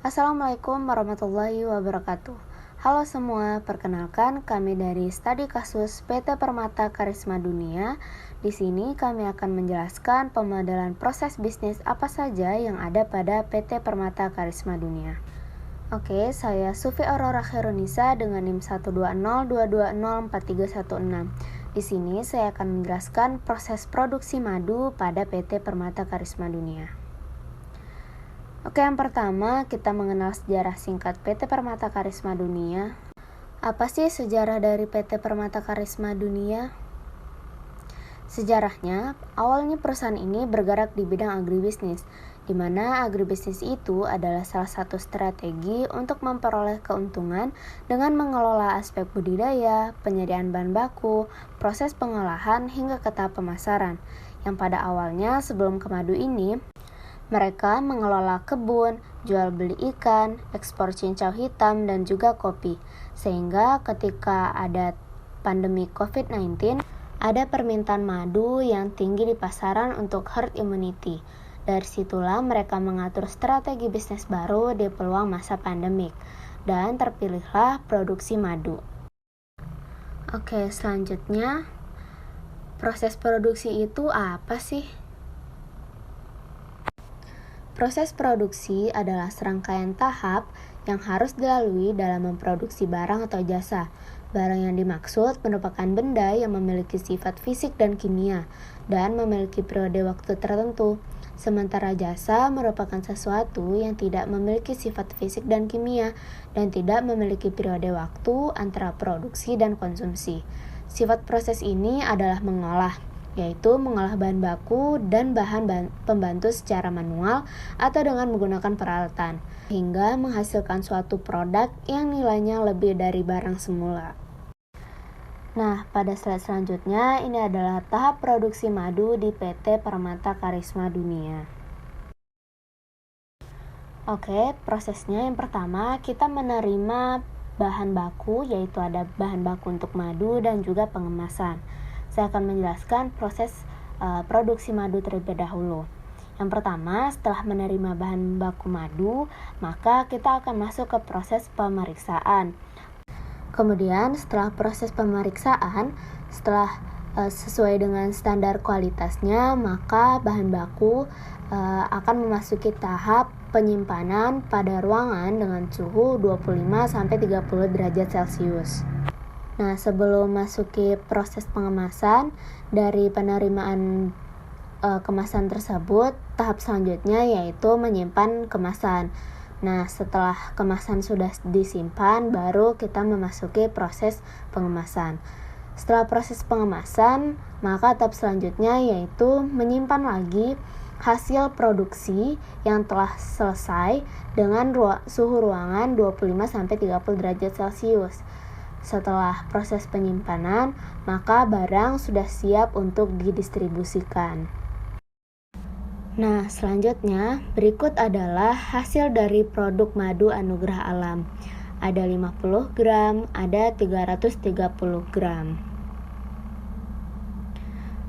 Assalamualaikum warahmatullahi wabarakatuh. Halo semua, perkenalkan kami dari Studi Kasus PT Permata Karisma Dunia. Di sini kami akan menjelaskan pemodelan proses bisnis apa saja yang ada pada PT Permata Karisma Dunia. Oke, saya Sufi Aurora Khairunisa dengan NIM 12022043116. Di sini saya akan menjelaskan proses produksi madu pada PT Permata Karisma Dunia. Oke, yang pertama kita mengenal sejarah singkat PT Permata Karisma Dunia. Apa sih sejarah dari PT Permata Karisma Dunia? Sejarahnya, awalnya perusahaan ini bergerak di bidang agribisnis, di mana agribisnis itu adalah salah satu strategi untuk memperoleh keuntungan dengan mengelola aspek budidaya, penyediaan bahan baku, proses pengolahan hingga ke tahap pemasaran. Yang pada awalnya sebelum ke madu ini, mereka mengelola kebun, jual beli ikan, ekspor cincau hitam, dan juga kopi. Sehingga ketika ada pandemi COVID-19, ada permintaan madu yang tinggi di pasaran untuk herd immunity. Dari situlah mereka mengatur strategi bisnis baru di peluang masa pandemik. Dan terpilihlah produksi madu. Oke, selanjutnya, proses produksi itu apa sih? Proses produksi adalah serangkaian tahap yang harus dilalui dalam memproduksi barang atau jasa. Barang yang dimaksud merupakan benda yang memiliki sifat fisik dan kimia dan memiliki periode waktu tertentu. Sementara jasa merupakan sesuatu yang tidak memiliki sifat fisik dan kimia dan tidak memiliki periode waktu antara produksi dan konsumsi. Sifat proses ini adalah mengolah, yaitu mengolah bahan baku dan bahan pembantu secara manual atau dengan menggunakan peralatan, hingga menghasilkan suatu produk yang nilainya lebih dari barang semula. Nah, pada slide selanjutnya, ini adalah tahap produksi madu di PT Permata Karisma Dunia. Oke, prosesnya yang pertama, kita menerima bahan baku, yaitu ada bahan baku untuk madu dan juga pengemasan. Saya akan menjelaskan proses produksi madu terlebih dahulu. Yang pertama, setelah menerima bahan baku madu, maka kita akan masuk ke proses pemeriksaan. Kemudian, setelah proses pemeriksaan, setelah sesuai dengan standar kualitasnya, maka bahan baku akan memasuki tahap penyimpanan pada ruangan dengan suhu 25-30 derajat Celcius. Nah, sebelum masuki proses pengemasan, dari penerimaan kemasan tersebut, tahap selanjutnya yaitu menyimpan kemasan. Nah, setelah kemasan sudah disimpan, baru kita memasuki proses pengemasan. Setelah proses pengemasan, maka tahap selanjutnya yaitu menyimpan lagi hasil produksi yang telah selesai dengan suhu ruangan 25-30 derajat Celcius. Setelah proses penyimpanan, maka barang sudah siap untuk didistribusikan. Nah, selanjutnya berikut adalah hasil dari produk madu anugerah alam. Ada 50 gram, ada 330 gram.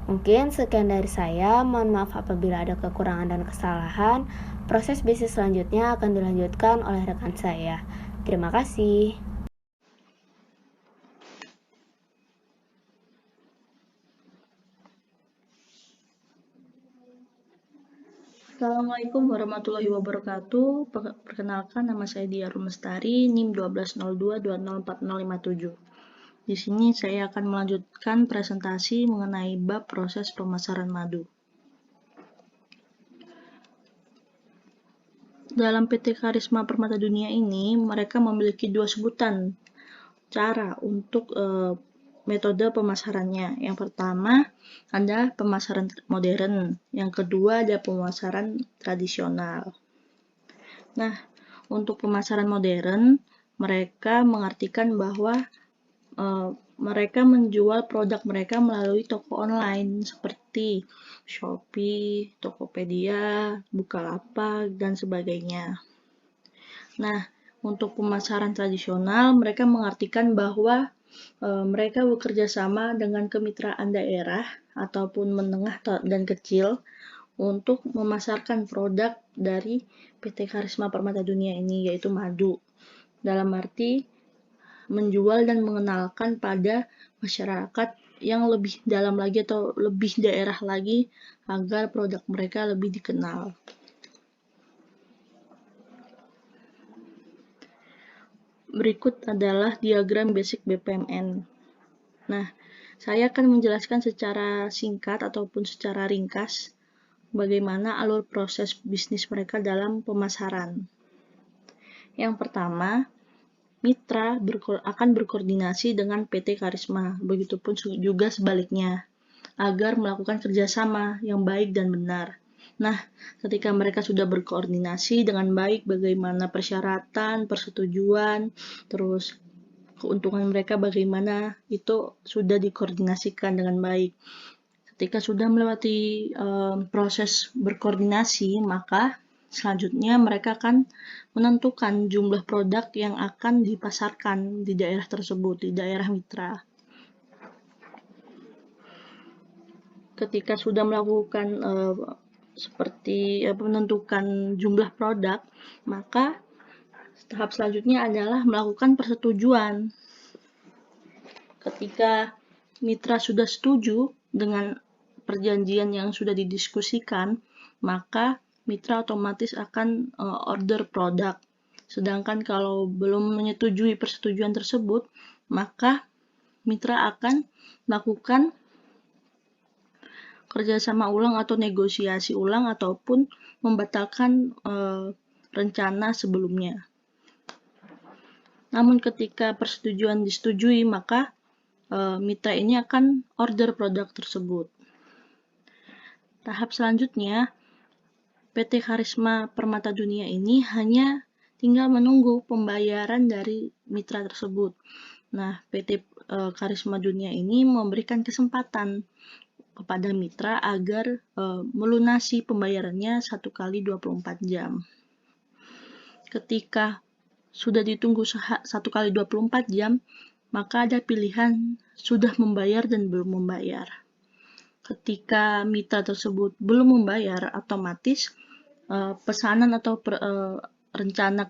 Mungkin sekian dari saya, mohon maaf apabila ada kekurangan dan kesalahan. Proses bisnis selanjutnya akan dilanjutkan oleh rekan saya. Terima kasih. Assalamualaikum warahmatullahi wabarakatuh. Perkenalkan, nama saya Dia Rumestari, NIM 1202204057. Di sini saya akan melanjutkan presentasi mengenai bab proses pemasaran madu. Dalam PT Karisma Permata Dunia ini, mereka memiliki dua sebutan cara untuk metode pemasarannya. Yang pertama adalah pemasaran modern, yang kedua ada pemasaran tradisional. Nah, untuk pemasaran modern, mereka mengartikan bahwa mereka menjual produk mereka melalui toko online seperti Shopee, Tokopedia, Bukalapak, dan sebagainya. Nah, untuk pemasaran tradisional, mereka mengartikan bahwa mereka bekerja sama dengan kemitraan daerah ataupun menengah dan kecil untuk memasarkan produk dari PT Karisma Permata Dunia ini, yaitu madu. Dalam arti menjual dan mengenalkan pada masyarakat yang lebih dalam lagi atau lebih daerah lagi agar produk mereka lebih dikenal. Berikut adalah diagram basic BPMN. Nah, saya akan menjelaskan secara singkat ataupun secara ringkas bagaimana alur proses bisnis mereka dalam pemasaran. Yang pertama, mitra akan berkoordinasi dengan PT Karisma, begitupun juga sebaliknya, agar melakukan kerjasama yang baik dan benar. Nah, ketika mereka sudah berkoordinasi dengan baik, bagaimana persyaratan, persetujuan, terus keuntungan mereka bagaimana, itu sudah dikoordinasikan dengan baik. Ketika sudah melewati proses berkoordinasi, maka selanjutnya mereka akan menentukan jumlah produk yang akan dipasarkan di daerah tersebut, di daerah mitra. Ketika sudah melakukan menentukan jumlah produk, maka tahap selanjutnya adalah melakukan persetujuan. Ketika mitra sudah setuju dengan perjanjian yang sudah didiskusikan, maka mitra otomatis akan order produk. Sedangkan kalau belum menyetujui persetujuan tersebut, maka mitra akan melakukan kerjasama ulang atau negosiasi ulang ataupun membatalkan rencana sebelumnya. Namun ketika persetujuan disetujui, maka mitra ini akan order produk tersebut. Tahap selanjutnya, PT Karisma Permata Dunia ini hanya tinggal menunggu pembayaran dari mitra tersebut. Nah, PT Karisma Dunia ini memberikan kesempatan kepada mitra agar melunasi pembayarannya 1 kali 24 jam. Ketika sudah ditunggu 1 kali 24 jam, maka ada pilihan sudah membayar dan belum membayar. Ketika mitra tersebut belum membayar, otomatis pesanan atau rencana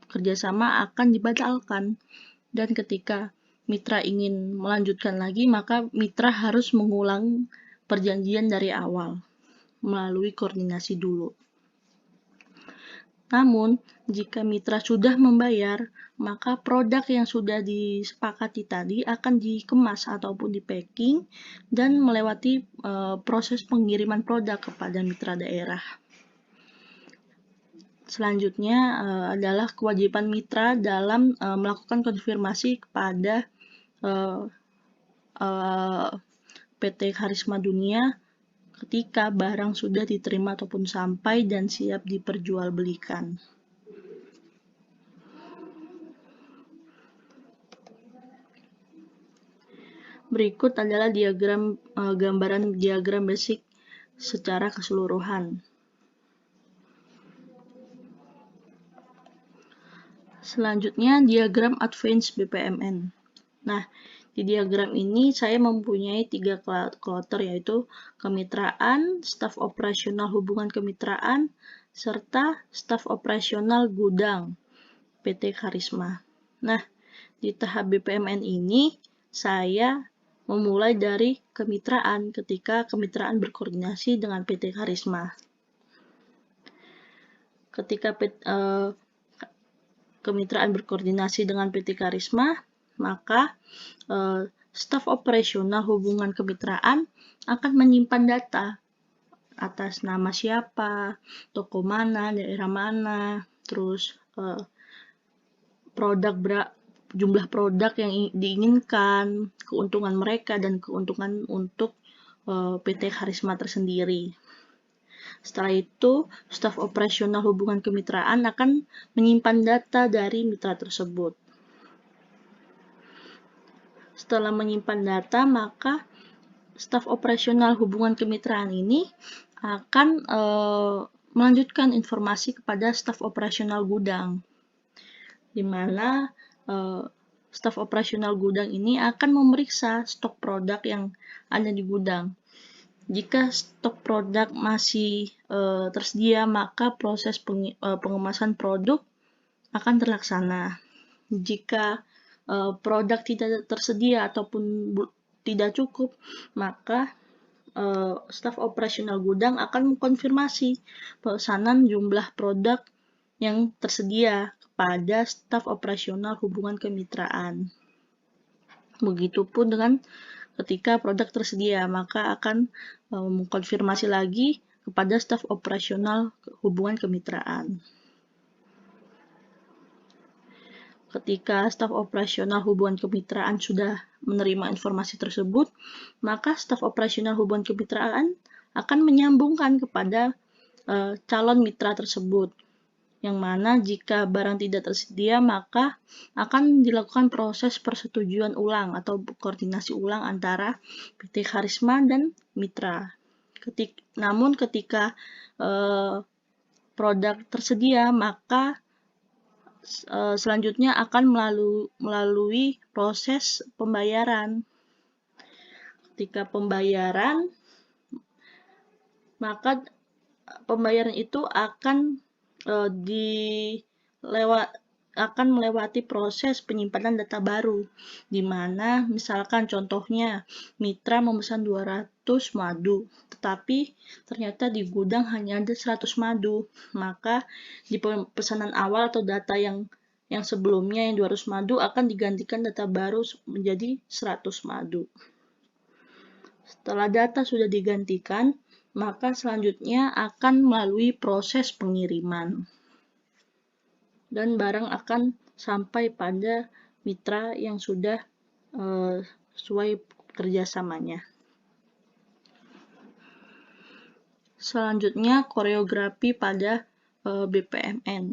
kerjasama akan dibatalkan. Dan ketika mitra ingin melanjutkan lagi, maka mitra harus mengulang perjanjian dari awal melalui koordinasi dulu. Namun, jika mitra sudah membayar, maka produk yang sudah disepakati tadi akan dikemas ataupun di-packing dan melewati proses pengiriman produk kepada mitra daerah. Selanjutnya adalah kewajiban mitra dalam melakukan konfirmasi kepada PT Karisma Dunia ketika barang sudah diterima ataupun sampai dan siap diperjualbelikan. Berikut adalah gambaran diagram basic secara keseluruhan. Selanjutnya, diagram advance BPMN. Nah, di diagram ini saya mempunyai 3 kloter, yaitu kemitraan, staf operasional hubungan kemitraan, serta staf operasional gudang PT Karisma. Nah, di tahap BPMN ini saya memulai dari kemitraan ketika kemitraan berkoordinasi dengan PT Karisma. Ketika kemitraan berkoordinasi dengan PT Karisma, maka staf operasional hubungan kemitraan akan menyimpan data atas nama siapa, toko mana, daerah mana, terus jumlah produk yang diinginkan, keuntungan mereka, dan keuntungan untuk PT Karisma tersendiri. Setelah itu, staf operasional hubungan kemitraan akan menyimpan data dari mitra tersebut. Setelah menyimpan data, maka staf operasional hubungan kemitraan ini akan melanjutkan informasi kepada staf operasional gudang, di mana staf operasional gudang ini akan memeriksa stok produk yang ada di gudang. Jika stok produk masih tersedia, maka proses pengemasan produk akan terlaksana. Jika produk tidak tersedia ataupun tidak cukup, maka staf operasional gudang akan mengkonfirmasi pesanan jumlah produk yang tersedia kepada staf operasional hubungan kemitraan. Begitupun dengan ketika produk tersedia, maka akan mengkonfirmasi lagi kepada staf operasional hubungan kemitraan. Ketika staf operasional hubungan kemitraan sudah menerima informasi tersebut, maka staf operasional hubungan kemitraan akan menyambungkan kepada calon mitra tersebut, yang mana jika barang tidak tersedia, maka akan dilakukan proses persetujuan ulang atau koordinasi ulang antara PT Karisma dan mitra. Namun ketika produk tersedia, maka selanjutnya akan melalui proses pembayaran. Ketika pembayaran, maka pembayaran itu akan melewati proses penyimpanan data baru, di mana misalkan contohnya mitra memesan 200 madu, tetapi ternyata di gudang hanya ada 100 madu, maka di pesanan awal atau data yang sebelumnya yang 200 madu akan digantikan data baru menjadi 100 madu. Setelah data sudah digantikan, maka selanjutnya akan melalui proses pengiriman. Dan barang akan sampai pada mitra yang sudah sesuai kerjasamanya. Selanjutnya, koreografi pada BPMN.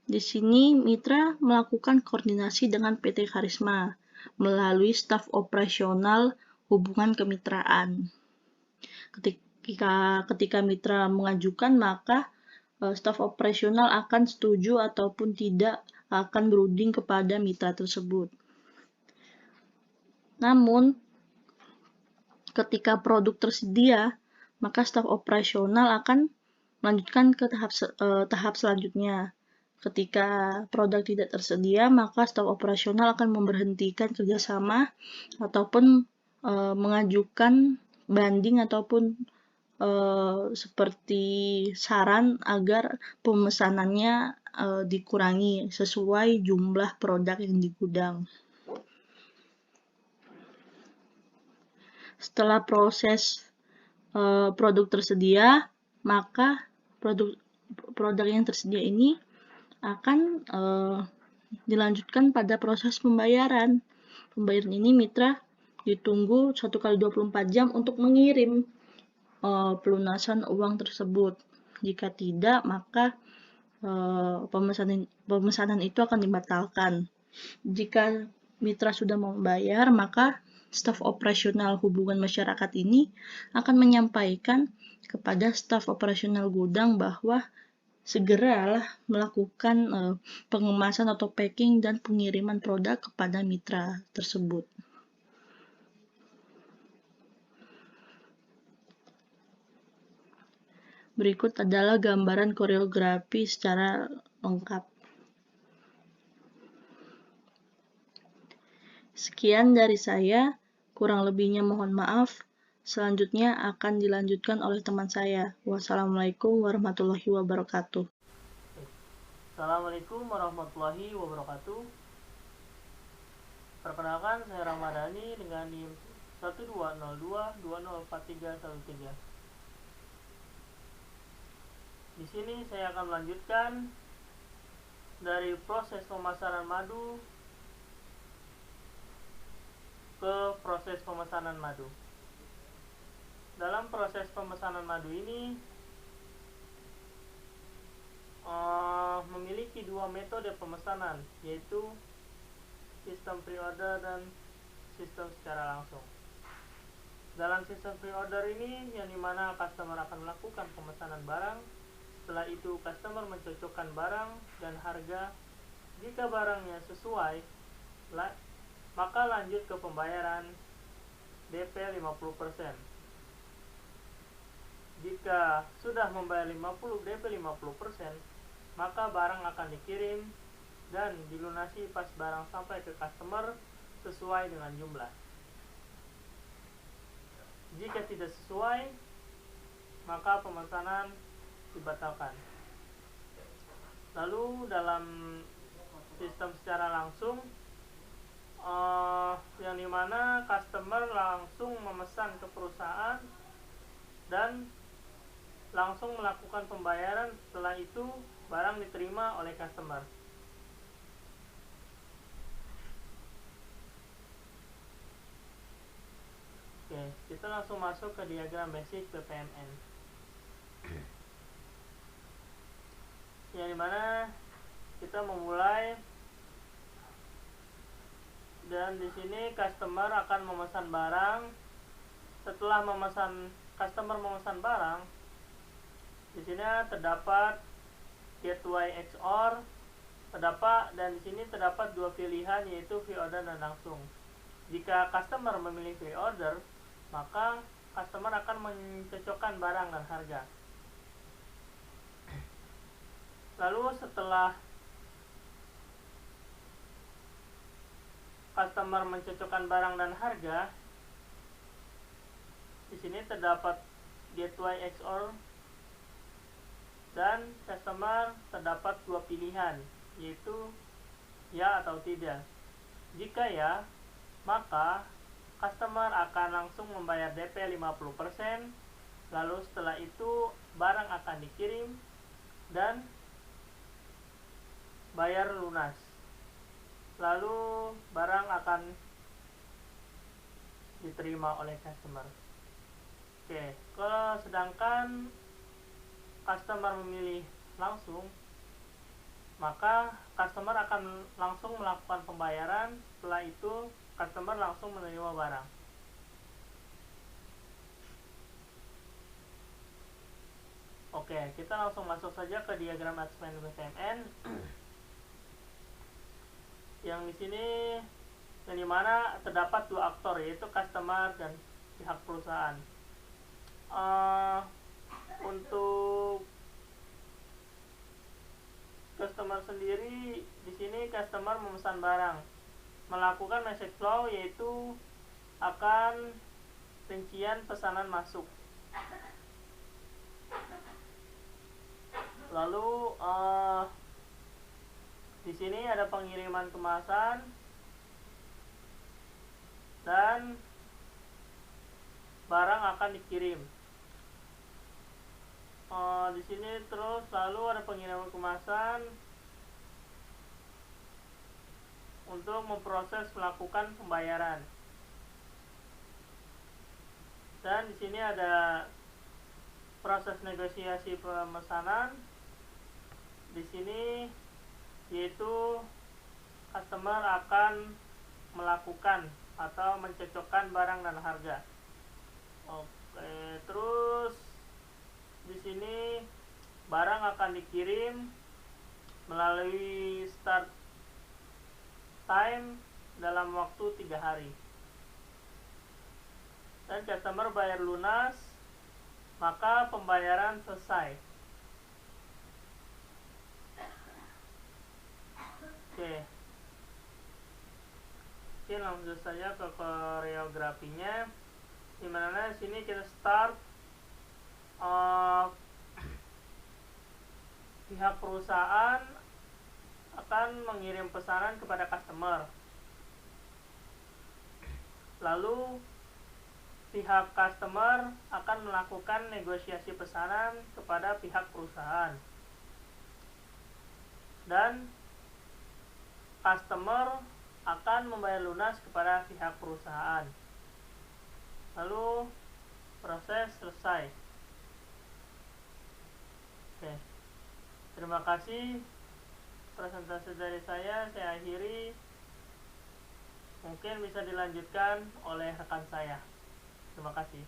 Di sini, mitra melakukan koordinasi dengan PT Karisma melalui staf operasional hubungan kemitraan. Ketika mitra mengajukan, maka staf operasional akan setuju ataupun tidak akan berunding kepada mitra tersebut. Namun, ketika produk tersedia, maka staf operasional akan melanjutkan ke tahap selanjutnya. Ketika produk tidak tersedia, maka staf operasional akan memberhentikan kerjasama ataupun mengajukan banding ataupun seperti saran agar pemesanannya dikurangi sesuai jumlah produk yang di gudang. Setelah proses produk tersedia, maka produk yang tersedia ini akan dilanjutkan pada proses pembayaran. Pembayaran ini mitra ditunggu 1x24 jam untuk mengirim pelunasan uang tersebut. Jika tidak, maka pemesanan itu akan dibatalkan. Jika mitra sudah membayar, maka staf operasional hubungan masyarakat ini akan menyampaikan kepada staf operasional gudang bahwa segeralah melakukan pengemasan atau packing dan pengiriman produk kepada mitra tersebut. Berikut adalah gambaran koreografi secara lengkap. Sekian dari saya, kurang lebihnya mohon maaf. Selanjutnya akan dilanjutkan oleh teman saya. Wassalamualaikum warahmatullahi wabarakatuh. Assalamualaikum warahmatullahi wabarakatuh. Perkenalkan, saya Ramadhani dengan NIM 1202204313. Di sini saya akan melanjutkan dari proses pemasaran madu ke proses pemesanan madu. Dalam proses pemesanan madu ini memiliki dua metode pemesanan, yaitu sistem pre-order dan sistem secara langsung. Dalam sistem pre-order ini, yang dimana customer akan melakukan pemesanan barang. Setelah itu customer mencocokkan barang dan harga. Jika barangnya sesuai, maka lanjut ke pembayaran. DP 50%. Jika sudah membayar 50 DP 50%, maka barang akan dikirim dan dilunasi pas barang sampai ke customer sesuai dengan jumlah. Jika tidak sesuai, maka pemesanan dibatalkan. Lalu dalam sistem secara langsung, yang dimana customer langsung memesan ke perusahaan dan langsung melakukan pembayaran, setelah itu barang diterima oleh customer. Oke, kita langsung masuk ke diagram basic BPMN. Yang dimana kita memulai, dan di sini customer akan memesan barang. Setelah customer memesan barang, di sini terdapat gateway XOR, dan di sini terdapat dua pilihan, yaitu free order dan langsung. Jika customer memilih free order, maka customer akan mencocokkan barang dan harga. Lalu setelah customer mencocokkan barang dan harga, di sini terdapat gateway XOR, dan customer terdapat dua pilihan, yaitu ya atau tidak. Jika ya, maka customer akan langsung membayar DP 50%, lalu setelah itu barang akan dikirim dan bayar lunas. Lalu barang akan diterima oleh customer. Oke, kalau sedangkan customer memilih langsung, maka customer akan langsung melakukan pembayaran, setelah itu customer langsung menerima barang. Oke, kita langsung masuk saja ke diagram ekspand BPMN. Yang di sini, yang dimana terdapat dua aktor, yaitu customer dan pihak perusahaan. Untuk customer sendiri, di sini customer memesan barang, melakukan message flow, yaitu akan rincian pesanan masuk. Lalu di sini ada pengiriman kemasan dan barang akan dikirim. Di sini terus lalu ada pengiriman kemasan untuk memproses melakukan pembayaran. Dan di sini ada proses negosiasi pemesanan. Di sini yaitu customer akan melakukan atau mencocokkan barang dan harga. Oke, terus di sini barang akan dikirim melalui start time dalam waktu 3 hari. Dan customer bayar lunas, maka pembayaran selesai. Oke, langsung saja ke koreografinya, dimana di sini kita start pihak perusahaan akan mengirim pesanan kepada customer. Lalu pihak customer akan melakukan negosiasi pesanan kepada pihak perusahaan. Dan customer akan membayar lunas kepada pihak perusahaan. Lalu proses selesai. Oke. Terima kasih. Presentasi dari saya akhiri. Mungkin bisa dilanjutkan oleh rekan saya. Terima kasih.